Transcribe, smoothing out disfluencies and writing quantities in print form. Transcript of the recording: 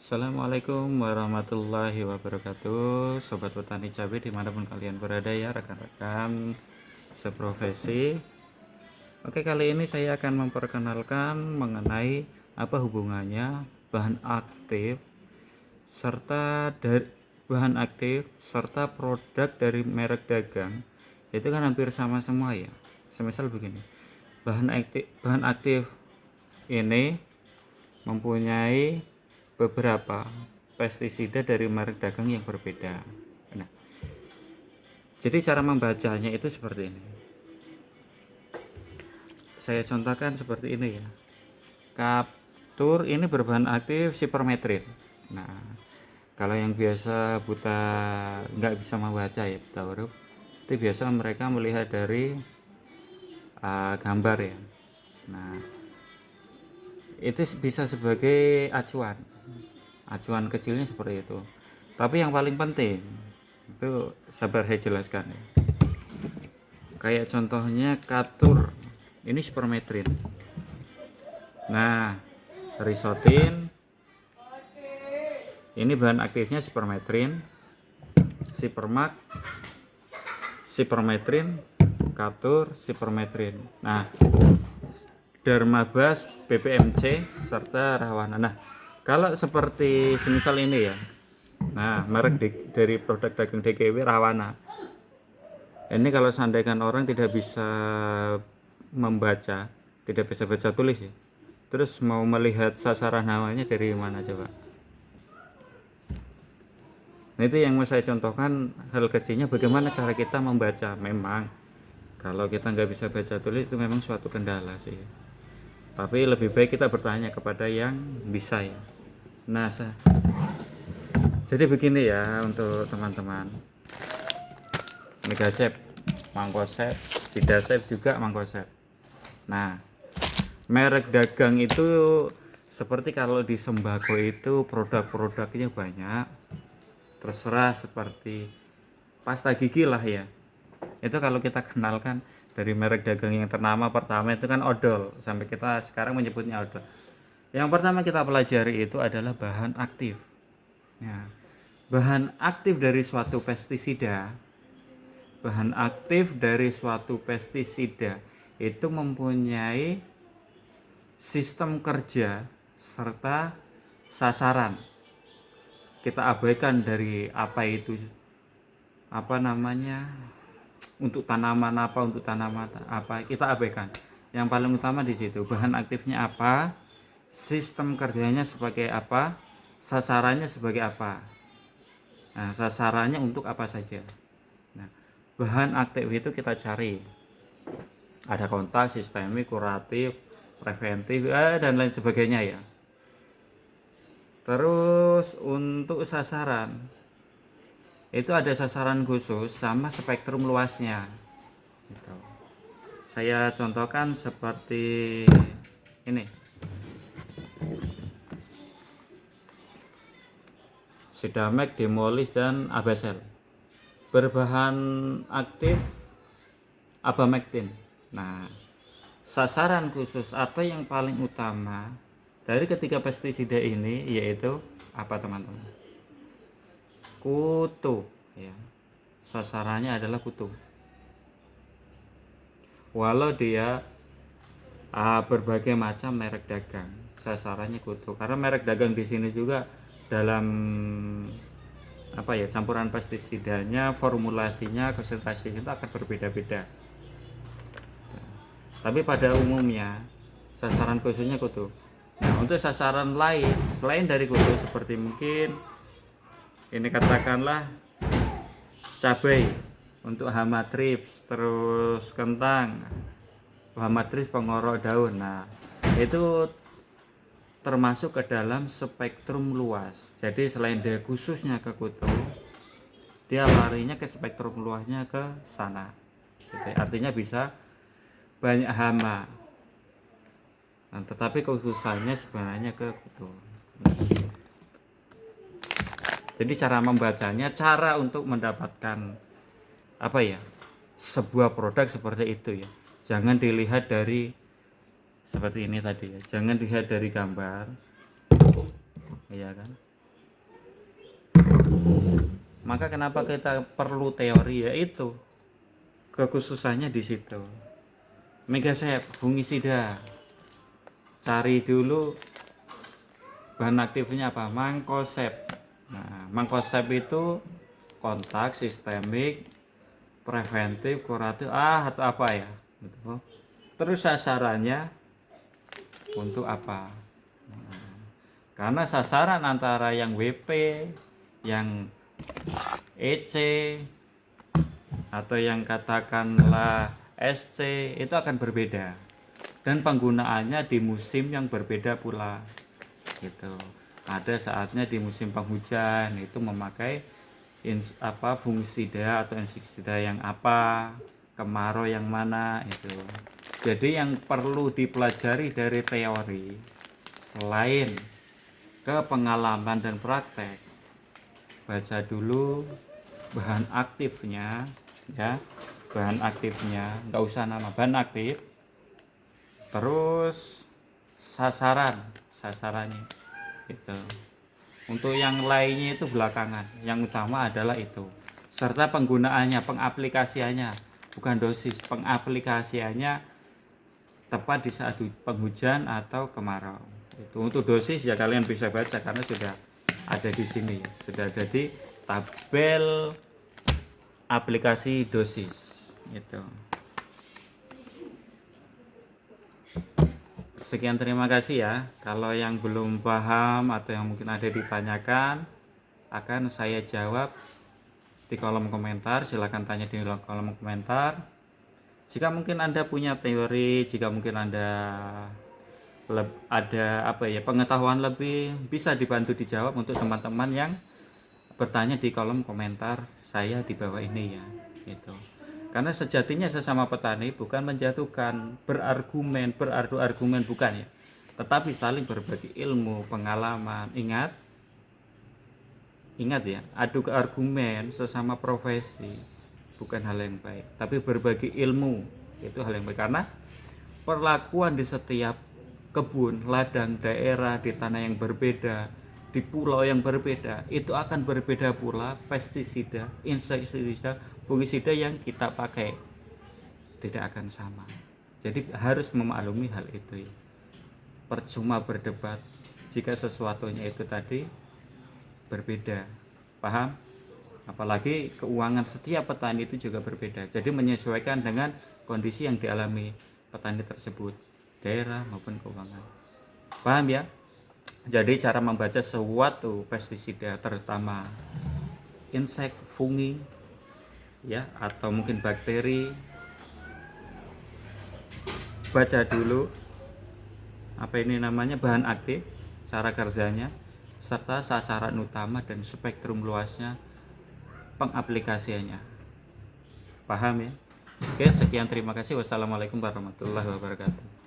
Assalamualaikum warahmatullahi wabarakatuh, Sobat Petani Cabai dimanapun kalian berada ya rekan-rekan seprofesi. Oke, kali ini saya akan memperkenalkan mengenai apa hubungannya bahan aktif serta produk dari merek dagang. Itu kan hampir sama semua ya. Semisal begini, bahan aktif ini mempunyai beberapa pestisida dari merek dagang yang berbeda. Nah, jadi cara membacanya itu seperti ini. Saya contohkan seperti ini ya. Kaptur ini berbahan aktif sipermetrin. Nah, kalau yang biasa buta nggak bisa membaca ya buta huruf, itu biasa mereka melihat dari gambar ya. Nah, itu bisa sebagai acuan kecilnya seperti itu. Tapi yang paling penting itu sabar saya jelaskan ya. Kayak contohnya Kaptur ini sipermetrin. Nah, Risotin ini bahan aktifnya sipermetrin, Sipermak sipermetrin, Kaptur sipermetrin. Nah, Dermabas BPMC serta Rahwana. Nah, kalau seperti semisal ini ya. Nah, merek dari produk dagang DKW Rahwana. Ini kalau seandainya orang tidak bisa membaca, tidak bisa baca tulis ya. Terus mau melihat sasaran namanya dari mana coba? Nah, itu yang mau saya contohkan hal kecilnya bagaimana cara kita membaca. Memang kalau kita nggak bisa baca tulis itu memang suatu kendala sih. Tapi lebih baik kita bertanya kepada yang bisa ya. Nah, jadi begini ya untuk teman-teman. Megasep, Mangkosep, Sidasep juga Mangkosep. Nah, merek dagang itu seperti kalau di sembako itu produk-produknya banyak. Terserah seperti pasta gigi lah ya. Itu kalau kita kenalkan dari merek dagang yang ternama pertama itu kan odol, sampai kita sekarang menyebutnya odol. Yang pertama kita pelajari itu adalah bahan aktif. Nah, bahan aktif dari suatu pestisida itu mempunyai sistem kerja serta sasaran. Kita abaikan dari apa itu untuk tanaman apa kita abaikan. Yang paling utama di situ bahan aktifnya apa, sistem kerjanya sebagai apa, sasarannya sebagai apa. Nah, sasarannya untuk apa saja. Nah, bahan aktif itu kita cari. Ada kontak, sistemik, kuratif, preventif, dan lain sebagainya ya. Terus untuk sasaran, itu ada sasaran khusus sama spektrum luasnya. Gitu. Saya contohkan seperti ini. Sidamek, Demolis, dan Abasel. Berbahan aktif Abamectin. Nah, sasaran khusus atau yang paling utama dari ketiga pestisida ini yaitu apa teman-teman? Kutu ya. Sasarannya adalah kutu. Walau dia berbagai macam merek dagang, sasarannya kutu. Karena merek dagang di sini juga dalam campuran pestisidanya, formulasinya, konsentrasinya itu akan berbeda-beda. Tapi pada umumnya sasaran khususnya kutu. Nah, untuk sasaran lain selain dari kutu seperti mungkin ini katakanlah cabai untuk hama trips, terus kentang, hama trips pengorok daun. Nah, itu termasuk ke dalam spektrum luas. Jadi selain dia khususnya ke kutu, dia larinya ke spektrum luasnya ke sana. Jadi, artinya bisa banyak hama. Nah, tetapi kekhususannya sebenarnya ke kutu. Jadi cara membacanya, cara untuk mendapatkan sebuah produk seperti itu ya. Jangan dilihat dari seperti ini tadi ya. Jangan dilihat dari gambar. Ya kan? Maka kenapa kita perlu teori, yaitu kekhususannya di situ. Megasep, fungisida. Cari dulu bahan aktifnya apa? Mankoseb. Nah, mankoseb itu kontak, sistemik, preventif, kuratif, atau apa ya? Gitu. Terus sasarannya untuk apa? Nah, karena sasaran antara yang WP, yang EC, atau yang katakanlah SC itu akan berbeda, dan penggunaannya di musim yang berbeda pula gitu. Ada saatnya di musim penghujan itu memakai fungisida atau insektisida yang apa, kemarau yang mana itu. Jadi yang perlu dipelajari dari teori selain ke pengalaman dan praktek, baca dulu bahan aktifnya ya, bahan aktifnya, nggak usah nama, bahan aktif, terus sasarannya itu. Untuk yang lainnya itu belakangan, yang utama adalah itu, serta penggunaannya, pengaplikasiannya, bukan dosis, pengaplikasiannya tepat di saat penghujan atau kemarau. Itu untuk dosis ya kalian bisa baca karena sudah ada di sini, sudah ada di tabel aplikasi dosis itu. Sekian, terima kasih ya. Kalau yang belum paham atau yang mungkin ada ditanyakan akan saya jawab di kolom komentar. Silahkan tanya di kolom komentar. Jika mungkin Anda punya teori, jika mungkin Anda ada pengetahuan lebih, bisa dibantu dijawab untuk teman-teman yang bertanya di kolom komentar saya di bawah ini ya gitu. Karena sejatinya sesama petani bukan menjatuhkan, berardu argumen, bukan ya, tetapi saling berbagi ilmu, pengalaman. Ingat ya, adu argumen sesama profesi bukan hal yang baik, tapi berbagi ilmu itu hal yang baik. Karena perlakuan di setiap kebun, ladang, daerah, di tanah yang berbeda, di pulau yang berbeda, itu akan berbeda pula pestisida, insektisida, fungisida yang kita pakai tidak akan sama. Jadi harus memaklumi hal itu ya. Percuma berdebat jika sesuatunya itu tadi berbeda, paham? Apalagi keuangan setiap petani itu juga berbeda, jadi menyesuaikan dengan kondisi yang dialami petani tersebut, daerah maupun keuangan, paham ya? Jadi cara membaca suatu pestisida, terutama insek, fungi ya, atau mungkin bakteri, baca dulu bahan aktif, cara kerjanya, serta sasaran utama dan spektrum luasnya pengaplikasiannya. Paham ya? Oke, sekian, terima kasih. Wassalamualaikum warahmatullahi wabarakatuh.